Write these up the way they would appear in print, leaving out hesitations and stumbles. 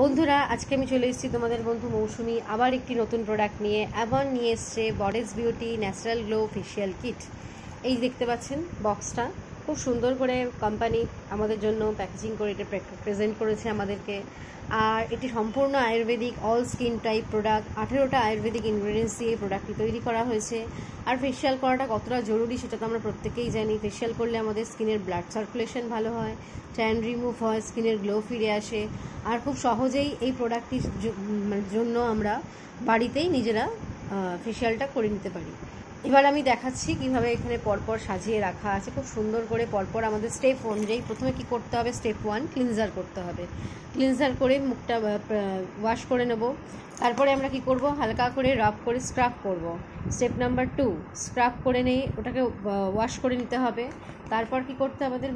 বন্ধুরা, আজকে আমি চলে এসেছি তোমাদের বন্ধু মৌসুমি আবার একটি নতুন প্রোডাক্ট নিয়ে। অ্যাভন নিয়ে এসছে বডেস beauty natural glow facial kit. এই দেখতে পাচ্ছেন বক্সটা, খুব সুন্দর করে কোম্পানি আমাদের জন্য প্যাকেজিং করে এটা প্রেজেন্ট করেছে আমাদেরকে। আর এটি সম্পূর্ণ Ayurvedic all skin type product. 18টা আয়ুর্বেদিক ইনগ্রিডিয়েন্টস দিয়ে প্রোডাক্টটি তৈরি করা হয়েছে। আর ফেশিয়াল করাটা কতটা জরুরি সেটা তো আমরা প্রত্যেকেই জানি। ফেশিয়াল করলে আমাদের স্কিনের ব্লাড সার্কুলেশন ভালো হয়, ট্যান রিমুভ হয়, স্কিনের গ্লো ফিরে আসে। আর খুব সহজেই এই প্রোডাক্টটির জন্য আমরা বাড়িতেই নিজেরা ফেশিয়ালটা করে নিতে পারি। এবার আমি দেখাচ্ছি কিভাবে এখানে পরপর সাজিয়ে রাখা আছে খুব সুন্দর করে। পরপর আমাদের স্টেপ অনুযায়ী প্রথমে কি করতে হবে, স্টেপ 1 ক্লিনজার করতে হবে। ক্লিনজার করে মুখটা ওয়াশ করে নেব। তারপরে আমরা কি করব, হালকা করে রাব করে স্ক্রাব করব। স্টেপ নাম্বার 2 স্ক্রাব করে নিয়ে ওটাকে ওয়াশ করে নিতে হবে। তারপর কি করতে হবে, আমাদের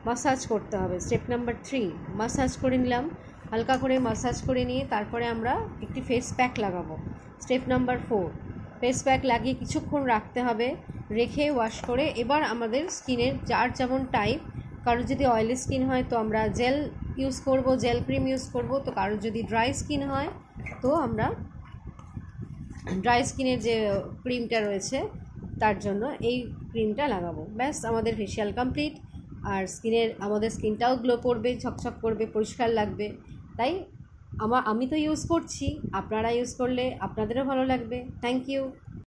মাসাজ করতে হবে। স্টেপ নাম্বার 3 মাসাজ করে নিলাম, হালকা করে মাসাজ করে নিয়ে তারপরে আমরা একটি ফেস প্যাক লাগাবো। স্টেপ নাম্বার 4 ফেস প্যাক লাগিয়ে কিছুক্ষণ রাখতে হবে, রেখে ওয়াশ করে এবার আমাদের স্কিনের যার যেমন টাইপ, কারোর যদি অয়েলি স্কিন হয় তো আমরা জেল ইউজ করব, জেল ক্রিম ইউজ করব। তো কারোর যদি ড্রাই স্কিন হয় তো আমরা ড্রাই স্কিনের যে ক্রিমটা রয়েছে তার জন্য এই ক্রিমটা লাগাবো। ব্যাস, আমাদের ফেশিয়াল কমপ্লিট। আর আমাদের স্কিনটাও গ্লো করবে, ঝকঝক করবে, পরিষ্কার লাগবে। তাই আমি তো ইউজ করছি, আপনারা ইউজ করলে আপনাদেরও ভালো লাগবে। Thank you.